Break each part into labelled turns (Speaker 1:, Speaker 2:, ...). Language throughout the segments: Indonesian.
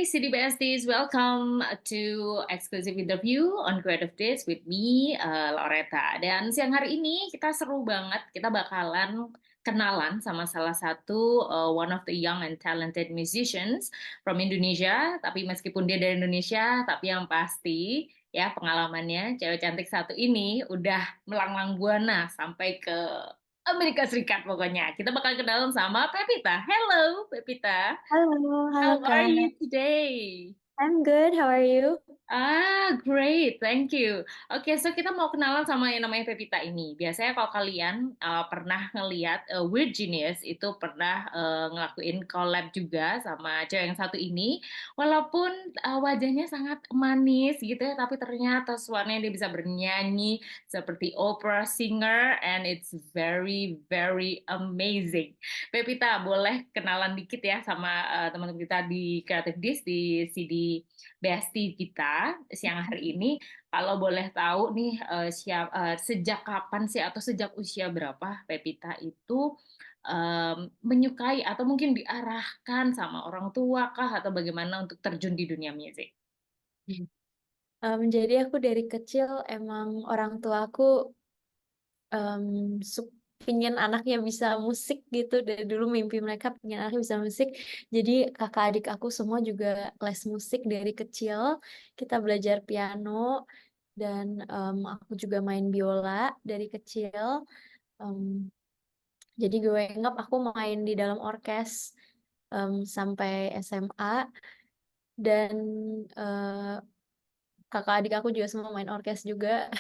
Speaker 1: Hi, City Besties. Welcome to exclusive interview on Creative Days with me, Loretta. Dan siang hari ini kita seru banget. Kita bakalan kenalan sama salah satu one of the young and talented musicians from Indonesia. Tapi meskipun dia dari Indonesia, tapi yang pasti ya pengalamannya cewek cantik satu ini udah melanglang buana sampai ke Amerika Serikat pokoknya. Kita bakal kenalan sama Pepita. Hello, Pepita.
Speaker 2: Halo, halo
Speaker 1: How are
Speaker 2: Kak.
Speaker 1: you today?
Speaker 2: I'm good. How are you?
Speaker 1: Great, thank you. Oke, so kita mau kenalan sama yang namanya Pepita ini. Biasanya kalau kalian pernah ngeliat Weird Genius itu pernah ngelakuin collab juga sama cewek yang satu ini. Walaupun wajahnya sangat manis gitu ya, tapi ternyata suaranya dia bisa bernyanyi seperti opera singer and it's very very amazing. Pepita, boleh kenalan dikit ya sama teman-teman kita di Creative Dish di CD Besti kita siang hari ini. Kalau boleh tahu nih sejak kapan sih atau sejak usia berapa Pepita itu menyukai atau mungkin diarahkan sama orang tua kah atau bagaimana untuk terjun di dunia musik?
Speaker 2: Jadi aku dari kecil emang orang tua aku em, pingin anaknya bisa musik gitu. Dari dulu mimpi mereka pingin anaknya bisa musik. Jadi kakak adik aku semua juga les musik dari kecil. Kita belajar piano dan aku juga main biola dari kecil. Em, jadi gue ingat aku main di dalam orkes sampai SMA dan eh, kakak adik aku juga semua main orkes juga.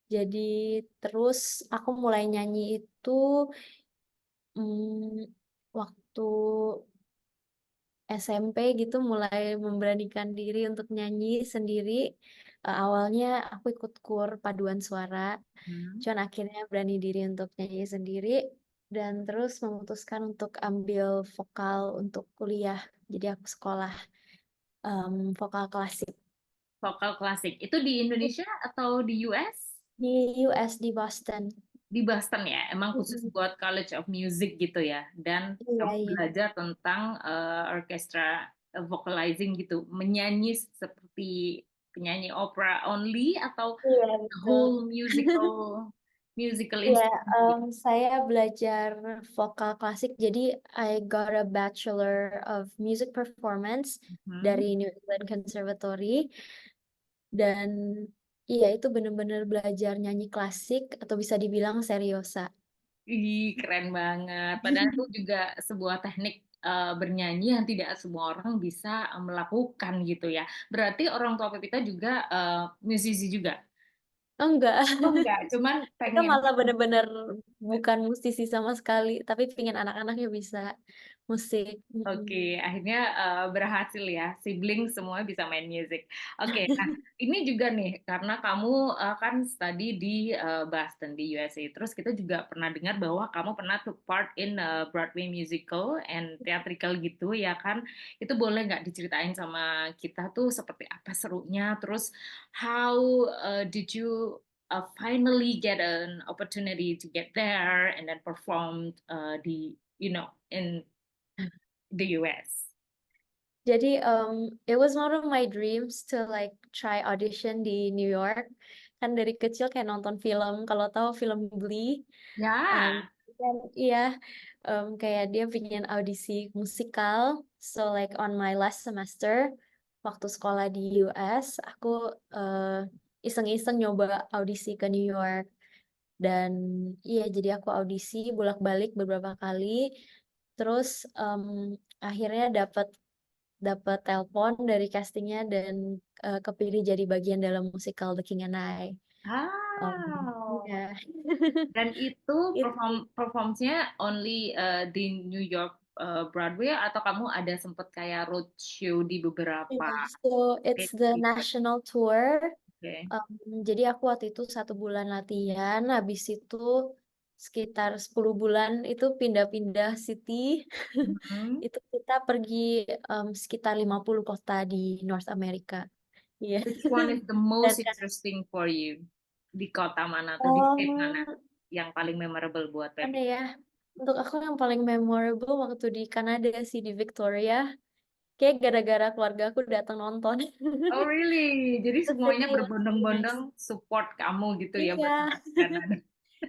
Speaker 2: Jadi terus aku mulai nyanyi itu waktu SMP gitu mulai memberanikan diri untuk nyanyi sendiri. Awalnya aku ikut kur paduan suara,
Speaker 1: Hmm.
Speaker 2: cuman akhirnya berani diri untuk nyanyi sendiri dan terus memutuskan untuk ambil vokal untuk kuliah. Jadi aku sekolah vokal klasik
Speaker 1: Vokal klasik itu di Indonesia atau di US?
Speaker 2: di US di Boston.
Speaker 1: Di Boston ya, emang khusus
Speaker 2: Mm-mm.
Speaker 1: buat College of Music gitu ya. Dan
Speaker 2: Iya,
Speaker 1: kamu
Speaker 2: iya.
Speaker 1: belajar tentang orkestra vocalizing gitu, menyanyi seperti penyanyi opera only atau
Speaker 2: Iya,
Speaker 1: the
Speaker 2: betul.
Speaker 1: whole musical musical
Speaker 2: Iya,
Speaker 1: instrument gitu.
Speaker 2: saya belajar vokal klasik, jadi I got a Bachelor of Music Performance
Speaker 1: Hmm.
Speaker 2: dari New England Conservatory, dan iya itu benar-benar belajar nyanyi klasik atau bisa dibilang seriosa.
Speaker 1: Ih, keren banget. Padahal itu juga sebuah teknik bernyanyi yang tidak semua orang bisa melakukan gitu ya. Berarti orang tua Pepita juga musisi juga.
Speaker 2: Oh, enggak,
Speaker 1: Oh enggak, cuman
Speaker 2: kita
Speaker 1: pengen.
Speaker 2: malah benar-benar bukan musisi sama sekali, tapi pingin anak-anaknya bisa musik. Mm-mm.
Speaker 1: Oke, akhirnya berhasil ya. Sibling semua bisa main musik. Oke, nah ini juga nih karena kamu kan study di Boston di USA. Terus kita juga pernah dengar bahwa kamu pernah took part in Broadway musical and theatrical gitu ya kan. Itu boleh nggak diceritain sama kita tuh seperti apa serunya? Terus how did you finally get an opportunity to get there and then perform di in the US.
Speaker 2: Jadi, it was one of my dreams to like try audition di New York. Kan dari kecil kayak nonton film, kalau tahu film Glee,
Speaker 1: Ya,
Speaker 2: kan iya, kayak dia pingin audisi musikal. So like on my last semester, waktu sekolah di US, aku iseng-iseng nyoba audisi ke New York. Dan iya, jadi aku audisi bolak-balik beberapa kali. Terus akhirnya dapat dapat telepon dari castingnya dan kepilih jadi bagian dalam musikal The King and I. Um,
Speaker 1: wow.
Speaker 2: ya,
Speaker 1: Dan itu
Speaker 2: itu
Speaker 1: performnya only di New York Broadway atau kamu ada sempet kayak road show di beberapa
Speaker 2: ya. So it's
Speaker 1: state
Speaker 2: the
Speaker 1: gitu?
Speaker 2: national tour.
Speaker 1: Oke.
Speaker 2: Jadi aku waktu itu 1 bulan latihan, habis itu sekitar 10 bulan itu pindah-pindah city.
Speaker 1: Mhm.
Speaker 2: Itu kita pergi sekitar 50 kota di North America. Iya.
Speaker 1: Which one is the
Speaker 2: Dan
Speaker 1: most interesting for you? Di kota mana atau di state mana
Speaker 2: um,
Speaker 1: yang paling memorable buat
Speaker 2: mana
Speaker 1: Pepi?
Speaker 2: ya? Untuk aku yang paling memorable waktu di Kanada sih di Victoria. Kayak gara-gara keluarga aku datang nonton.
Speaker 1: Oh really? Jadi
Speaker 2: The
Speaker 1: semuanya
Speaker 2: video was really nice.
Speaker 1: berbondong-bondong support kamu gitu ya
Speaker 2: Iya,
Speaker 1: buat menyaksikan Nada.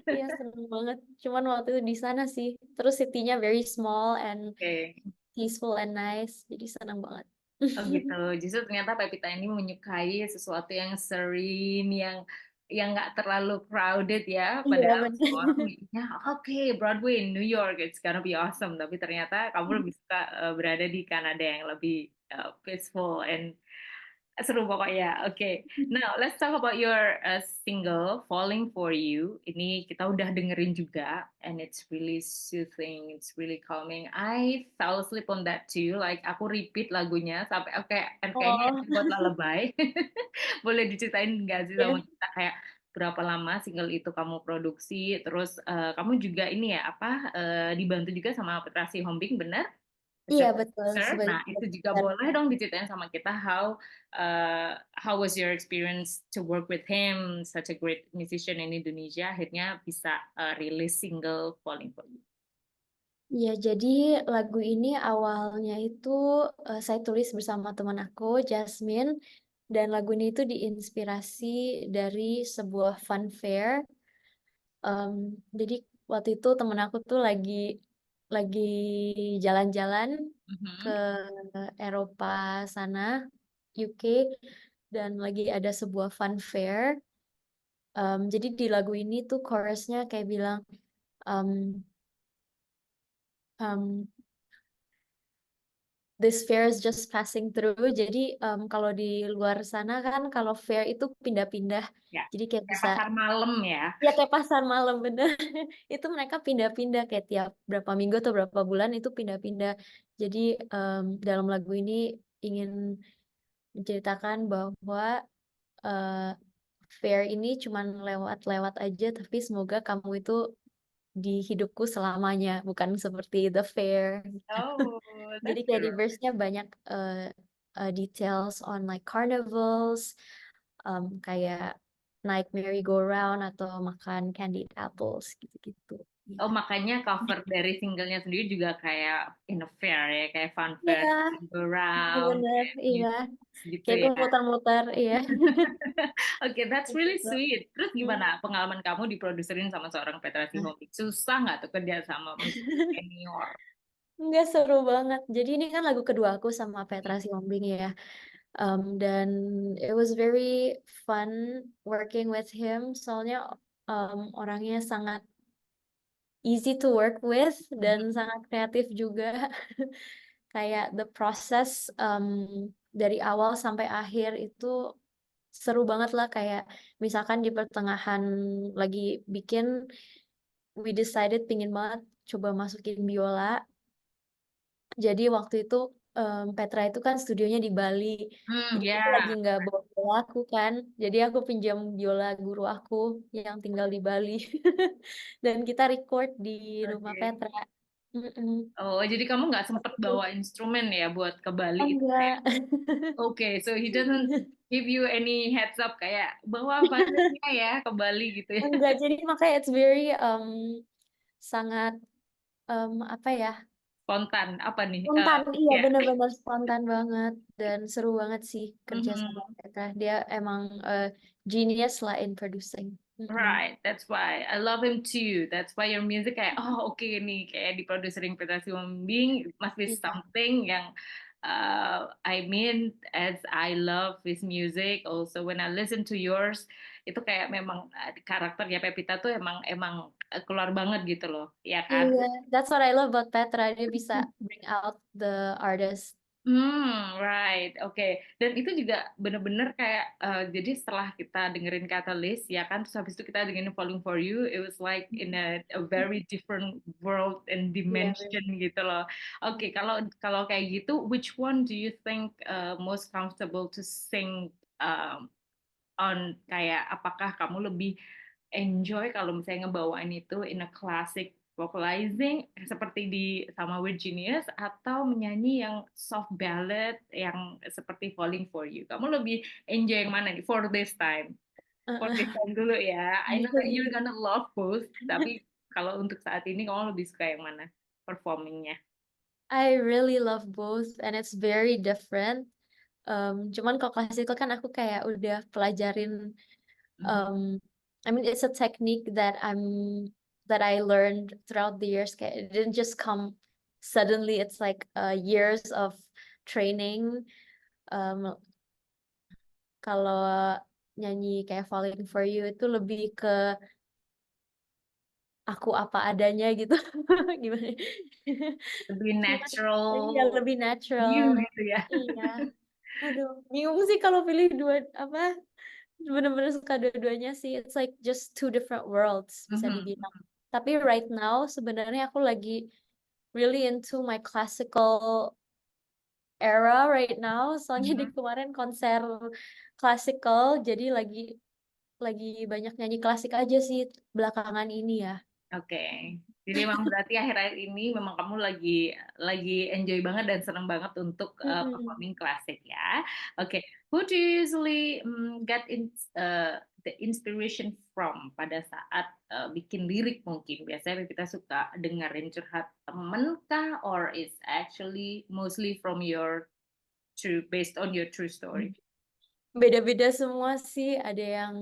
Speaker 2: iya seneng banget. Cuman waktu itu di sana sih. Terus city-nya very small and
Speaker 1: Oke.
Speaker 2: peaceful and nice. Jadi seneng banget.
Speaker 1: Oh gitu. Justru ternyata Pepita ini menyukai sesuatu yang serene, yang nggak terlalu crowded ya.
Speaker 2: Iya
Speaker 1: Padahal semua
Speaker 2: benar.
Speaker 1: orang mikirnya, oke, Broadway in New York, it's gonna be awesome. Tapi ternyata kamu lebih suka berada di Kanada yang lebih peaceful and seru pokoknya. Oke. Now, let's talk about your single Falling for You. Ini kita udah dengerin juga and it's really soothing, it's really calming. I fell asleep on that too. Like aku repeat lagunya sampai oke, kayaknya
Speaker 2: Oh,
Speaker 1: enak buat lullaby. Boleh diceritain nggak sih
Speaker 2: ya.
Speaker 1: sama kita kayak berapa lama single itu kamu produksi? Terus kamu juga ini ya apa dibantu juga sama Petra Sihombing, benar? As
Speaker 2: Iya
Speaker 1: a
Speaker 2: betul
Speaker 1: producer.
Speaker 2: sebagai
Speaker 1: Nah, itu juga
Speaker 2: produser.
Speaker 1: boleh dong diceritain sama kita how was your experience to work with him, such a great musician in Indonesia, akhirnya bisa rilis single Falling for You.
Speaker 2: Iya, jadi lagu ini awalnya itu saya tulis bersama teman aku, Jasmine, dan lagu ini itu diinspirasi dari sebuah fun fair. Em, jadi waktu itu temen aku tuh lagi jalan-jalan ke
Speaker 1: Mhm.
Speaker 2: Eropa sana, UK, dan lagi ada sebuah fun fair. Jadi di lagu ini tuh chorusnya kayak bilang, em, em, this fair is just passing through. Jadi kalau di luar sana kan kalau fair itu pindah-pindah.
Speaker 1: Ya,
Speaker 2: Jadi kayak
Speaker 1: kayak
Speaker 2: bisa
Speaker 1: pasar malam ya.
Speaker 2: ya kayak pasar malam bener. Itu mereka pindah-pindah kayak tiap berapa minggu atau berapa bulan itu pindah-pindah. Jadi dalam lagu ini ingin menceritakan bahwa eh, fair ini cuman lewat-lewat aja, tapi semoga kamu itu di hidupku selamanya, bukan seperti the fair.
Speaker 1: Oh,
Speaker 2: Jadi
Speaker 1: that's
Speaker 2: kayak di
Speaker 1: good.
Speaker 2: verse-nya banyak details on like carnivals, kayak naik merry-go-round atau makan candied apples gitu-gitu.
Speaker 1: Oh,
Speaker 2: Iya.
Speaker 1: makanya cover dari singlenya sendiri juga kayak in a fair ya, kayak fun fair,
Speaker 2: Iya,
Speaker 1: go around,
Speaker 2: bener,
Speaker 1: kayak
Speaker 2: iya.
Speaker 1: music gitu
Speaker 2: Kayak gue
Speaker 1: ya.
Speaker 2: muter-muter, iya.
Speaker 1: Oke, that's really
Speaker 2: Gitu.
Speaker 1: sweet. Terus
Speaker 2: Hmm.
Speaker 1: gimana pengalaman kamu diproduserin sama seorang Petra
Speaker 2: Nah,
Speaker 1: Sihombing? Susah nggak tuh kerja sama musisi senior?
Speaker 2: nggak seru banget. Jadi ini kan lagu kedua aku sama Petra Sihombing ya. Dan it was very fun working with him. Soalnya orangnya sangat easy to work with dan sangat kreatif juga. Kayak the process dari awal sampai akhir itu seru banget lah. Kayak misalkan di pertengahan lagi bikin, we decided pingin banget coba masukin biola. Jadi waktu itu Petra itu kan studionya di Bali.
Speaker 1: Hmm,
Speaker 2: Jadi aku lagi
Speaker 1: ya.
Speaker 2: nggak bawa biola aku kan. Jadi aku pinjam biola guru aku yang tinggal di Bali. Dan kita record di rumah
Speaker 1: Oke.
Speaker 2: Petra. Mm-mm.
Speaker 1: Oh, jadi kamu nggak
Speaker 2: Waktu
Speaker 1: sempet
Speaker 2: itu
Speaker 1: bawa instrumen ya buat ke Bali itu kayak,
Speaker 2: enggak.
Speaker 1: oke, so he doesn't give you any heads up kayak bawa violinnya ya ke Bali gitu ya.
Speaker 2: Enggak, jadi makanya it's very sangat apa ya?
Speaker 1: Spontan, apa nih?
Speaker 2: Spontan, iya
Speaker 1: Ya.
Speaker 2: bener-bener spontan banget dan seru banget sih kerja sama
Speaker 1: Mhm.
Speaker 2: mereka. Dia emang genius lah in producing. Mm-mm.
Speaker 1: Right, that's why I love him too. That's why your music kayak oh oke nih kayak diproduserin Petra Sihombing it must be
Speaker 2: Iya,
Speaker 1: something yang I mean as I love his music also when I listen to yours itu kayak memang karakternya Pepita tuh emang emang keluar banget gitu loh, ya kan?
Speaker 2: iya. That's what I love about Petra. Dia bisa bring out the artist.
Speaker 1: Right, oke. Dan itu juga bener-bener kayak, jadi setelah kita dengerin Catalyst, ya kan, terus habis itu kita dengerin Falling for You, it was like in a very different world and
Speaker 2: Iya, bener.
Speaker 1: dimension gitu loh. Oke, kalau kalau kayak gitu, which one do you think most comfortable to sing on kayak apakah kamu lebih enjoy kalau misalnya ngebawain itu in a classic vocalizing seperti di sama Virginius atau menyanyi yang soft ballad yang seperti Falling for You. Kamu lebih enjoy yang mana nih for this time? For this time dulu ya. I know that you're gonna love both, tapi kalau untuk saat ini kamu lebih suka yang mana performingnya?
Speaker 2: I really love both and it's very different. Cuman kalau klasikal kan aku kayak udah pelajarin.
Speaker 1: Mhm.
Speaker 2: um, I mean it's a technique that I learned throughout the years. Kayak it didn't just come suddenly. It's like years of training. Um, Kalau nyanyi kayak Falling for You itu lebih ke aku apa adanya gitu. Gimana?
Speaker 1: Lebih
Speaker 2: Cuman
Speaker 1: natural
Speaker 2: iya lebih natural.
Speaker 1: you gitu ya.
Speaker 2: Iya. Aduh, bingung sih kalau pilih dua apa, bener-bener suka dua-duanya sih. It's like just two different worlds bisa
Speaker 1: Mhm.
Speaker 2: dibilang. Tapi right now sebenarnya aku lagi really into my classical era right now. Soalnya di
Speaker 1: Mhm.
Speaker 2: kemarin konser classical, jadi lagi banyak nyanyi klasik aja sih belakangan ini ya.
Speaker 1: Oke. Jadi emang berarti akhir-akhir ini memang kamu lagi enjoy banget dan seneng banget untuk
Speaker 2: Mm-mm.
Speaker 1: performing klasik ya. Oke. Who do you usually get the inspiration from pada saat bikin lirik mungkin? Biasanya kita suka dengerin curhat temen kah, or is actually mostly from your true based on your true story?
Speaker 2: Beda-beda semua sih, ada yang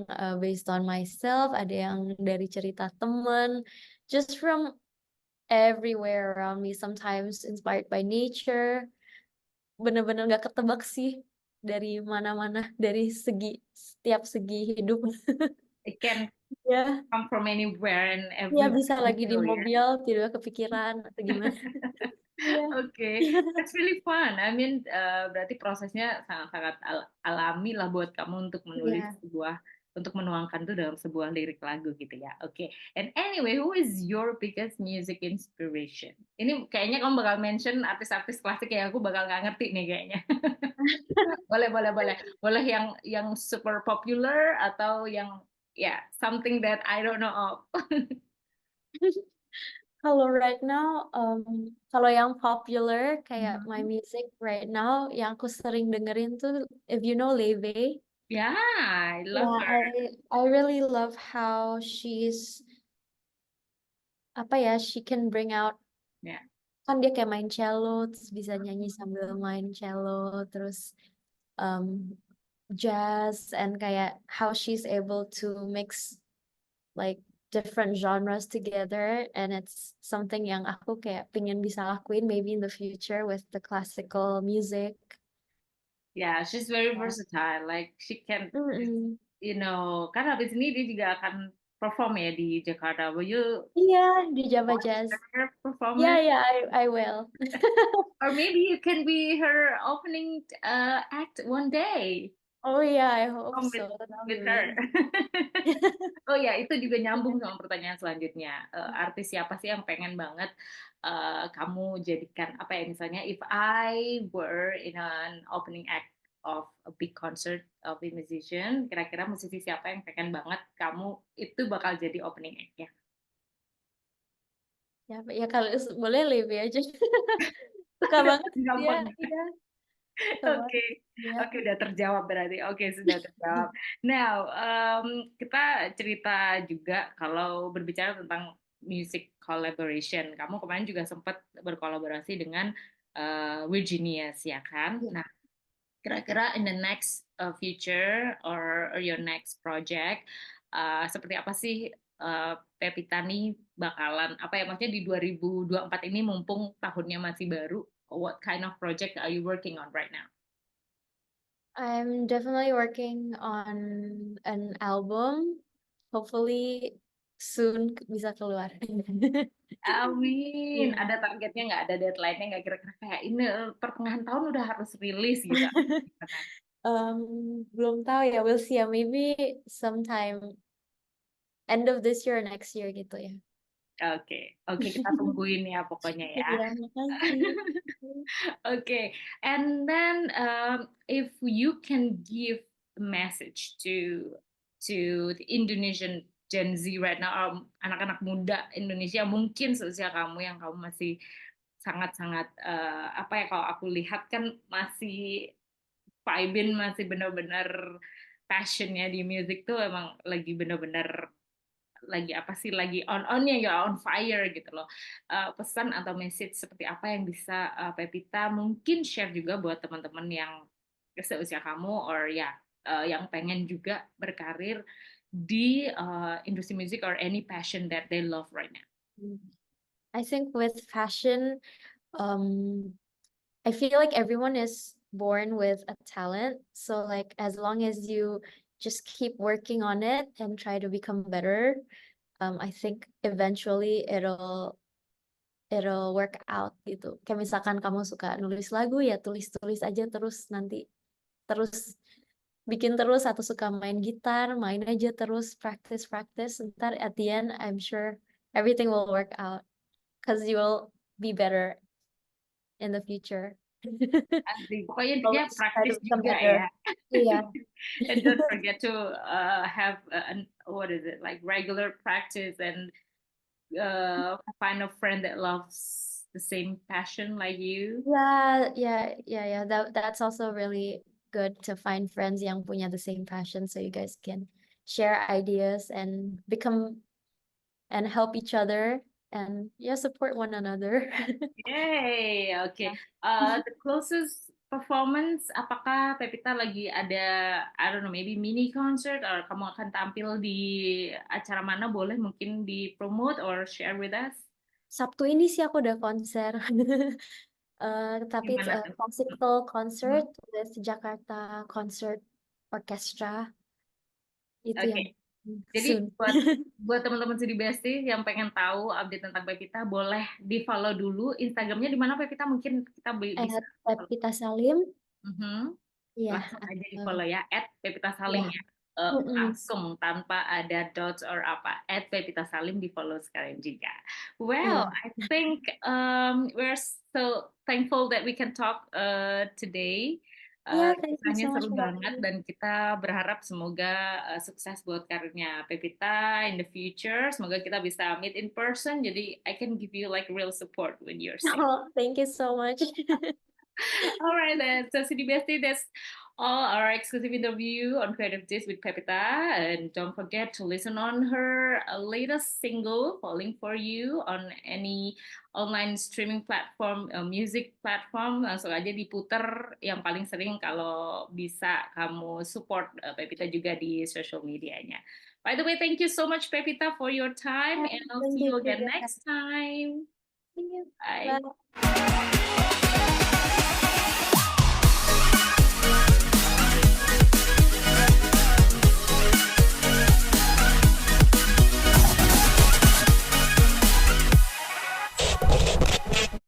Speaker 2: based on myself, ada yang dari cerita temen, just from everywhere around me, sometimes inspired by nature, bener-bener gak ketebak sih dari mana-mana, dari setiap segi hidup.
Speaker 1: It can
Speaker 2: Ya,
Speaker 1: come from anywhere and
Speaker 2: ya
Speaker 1: everywhere
Speaker 2: bisa lagi di
Speaker 1: gitu ya.
Speaker 2: mobil, tiba-tiba kepikiran atau gimana. Iya.
Speaker 1: Oke, that's really fun. I mean, berarti prosesnya sangat-sangat alami lah buat kamu untuk menulis
Speaker 2: Iya.
Speaker 1: untuk menuangkan itu dalam sebuah lirik lagu gitu ya. Oke, and anyway, who is your biggest music inspiration? Ini kayaknya kamu bakal mention artis-artis klasik ya, aku bakal nggak ngerti nih kayaknya. Boleh, boleh, boleh. Boleh yang super popular atau yang ya something that I don't know of.
Speaker 2: Kalau right now, kalau yang popular kayak my
Speaker 1: Mhm.
Speaker 2: music right now, yang aku sering dengerin tuh, if you know Leve,
Speaker 1: Yeah, I love
Speaker 2: yeah,
Speaker 1: her.
Speaker 2: I really love how she's apa ya, she can bring out,
Speaker 1: Yeah.
Speaker 2: kan dia kayak main cello, terus bisa nyanyi sambil main cello, terus um, jazz, and kayak how she's able to mix like different genres together, and it's something yang aku kayak pengen bisa lakuin maybe in the future with the classical music.
Speaker 1: Yeah, she's very versatile. Like she can,
Speaker 2: Mm-mm.
Speaker 1: kan habis ini dia juga akan perform ya di Jakarta. Will you
Speaker 2: Iya, di Java
Speaker 1: watch
Speaker 2: Jazz.
Speaker 1: her
Speaker 2: Yeah,
Speaker 1: performance?
Speaker 2: yeah, I will.
Speaker 1: Or maybe you can be her opening act one day.
Speaker 2: Oh yeah, I hope
Speaker 1: Perform
Speaker 2: so. That'll be
Speaker 1: with her.
Speaker 2: amazing.
Speaker 1: Oh ya, itu juga nyambung sama pertanyaan selanjutnya. Artis siapa sih yang pengen banget kamu jadikan apa ya, misalnya if I were in an opening act of a big concert of a musician, kira-kira musisi siapa yang pengen banget kamu itu bakal jadi opening act-nya?
Speaker 2: Ya, ya kalau boleh Levi aja. Suka banget dia,
Speaker 1: Gampang.
Speaker 2: iya, suka
Speaker 1: Oke,
Speaker 2: banget dia.
Speaker 1: oke, udah terjawab berarti. Oke, sudah terjawab. Now, kita cerita juga kalau berbicara tentang music collaboration. Kamu kemarin juga sempat berkolaborasi dengan Virginius, ya kan?
Speaker 2: Iya.
Speaker 1: Nah, kira-kira in the next future or your next project, seperti apa sih Pevita nih bakalan apa ya, maksudnya di 2024 ini mumpung tahunnya masih baru, what kind of project are you working on right now?
Speaker 2: I'm definitely working on an album. Hopefully soon bisa keluar.
Speaker 1: Amin.
Speaker 2: Iya.
Speaker 1: Ada targetnya nggak? Ada deadline-nya nggak? Kira-kira kayak ini pertengahan tahun udah harus rilis gitu.
Speaker 2: Belum tahu ya, we'll see ya. Maybe sometime end of this year or next year gitu ya.
Speaker 1: Oke, oke, kita tungguin ya pokoknya ya.
Speaker 2: Iya, makasih.
Speaker 1: Okay, and then if you can give a message to the Indonesian Gen Z right now, anak-anak muda Indonesia mungkin seusia kamu yang kamu masih sangat-sangat apa ya, kalau aku lihat kan masih Pak Ibin masih benar-benar passionnya di musik tuh emang lagi benar-benar lagi apa sih, lagi on-onnya, ya on fire gitu loh. Pesan atau message seperti apa yang bisa Pevita mungkin share juga buat teman-teman yang seusia kamu, or ya yang pengen juga berkarir di industri musik or any passion that they love right now.
Speaker 2: I think with fashion, I feel like everyone is born with a talent. So like as long as you just keep working on it and try to become better, I think eventually it'll work out gitu. Kayak misalkan kamu suka nulis lagu ya tulis-tulis aja terus nanti terus bikin terus, atau suka main gitar, main aja terus, practice. Ntar at the end, I'm sure everything will work out because you will be better in the future.
Speaker 1: Asik. Pokoknya intinya
Speaker 2: Always try to
Speaker 1: praktis
Speaker 2: become
Speaker 1: juga
Speaker 2: better.
Speaker 1: ya.
Speaker 2: Iya.
Speaker 1: And don't forget to have what is it, like regular practice, and find a friend that loves the same passion like you.
Speaker 2: Yeah. That's also really good to find friends yang punya the same passion, so you guys can share ideas and become and help each other and yeah, support one another.
Speaker 1: Yay, oke.
Speaker 2: Yeah.
Speaker 1: The closest performance, apakah Pevita lagi ada, I don't know, maybe mini concert, or kamu akan tampil di acara mana? Boleh mungkin di promote or share with us.
Speaker 2: Sabtu ini sih aku udah konser. Tapi it's
Speaker 1: Gimana
Speaker 2: a
Speaker 1: tuh?
Speaker 2: classical
Speaker 1: Hmm.
Speaker 2: concert with Jakarta Concert Orchestra. Itu
Speaker 1: Oke.
Speaker 2: yang
Speaker 1: Jadi
Speaker 2: soon.
Speaker 1: buat buat teman-teman Sidi Besti yang pengen tahu update tentang Pevita, boleh di follow dulu Instagramnya di mana Pevita, mungkin kita bisa.
Speaker 2: Pevita Salim.
Speaker 1: Mhm.
Speaker 2: Iya.
Speaker 1: Langsung aja di follow ya, @Pevita
Speaker 2: Iya.
Speaker 1: Salim ya.
Speaker 2: Mm-mm.
Speaker 1: Langsung tanpa ada dots or apa, @Pevita Salim di follow sekarang juga. Well,
Speaker 2: Iya.
Speaker 1: I think we're so thankful that we can talk today.
Speaker 2: Yeah, thank you
Speaker 1: Kisahnya
Speaker 2: so much
Speaker 1: seru
Speaker 2: for having
Speaker 1: banget,
Speaker 2: me.
Speaker 1: dan kita berharap semoga sukses buat karirnya Pevita in the future. Semoga kita bisa meet in person, jadi I can give you like real support when you're sick.
Speaker 2: Oh, thank you so much.
Speaker 1: All right, then. So, City Bestie, that's all our exclusive interview on Creative Days with Pepita. And don't forget to listen on her latest single, Falling for You, on any online streaming platform, music platform. Langsung aja diputer yang paling sering, kalau bisa kamu support Pepita juga di social medianya. By the way, thank you so much, Pepita, for your time, and I'll
Speaker 2: Thank
Speaker 1: see
Speaker 2: you
Speaker 1: you again
Speaker 2: juga.
Speaker 1: next time.
Speaker 2: Thank you.
Speaker 1: Bye.
Speaker 2: Bye.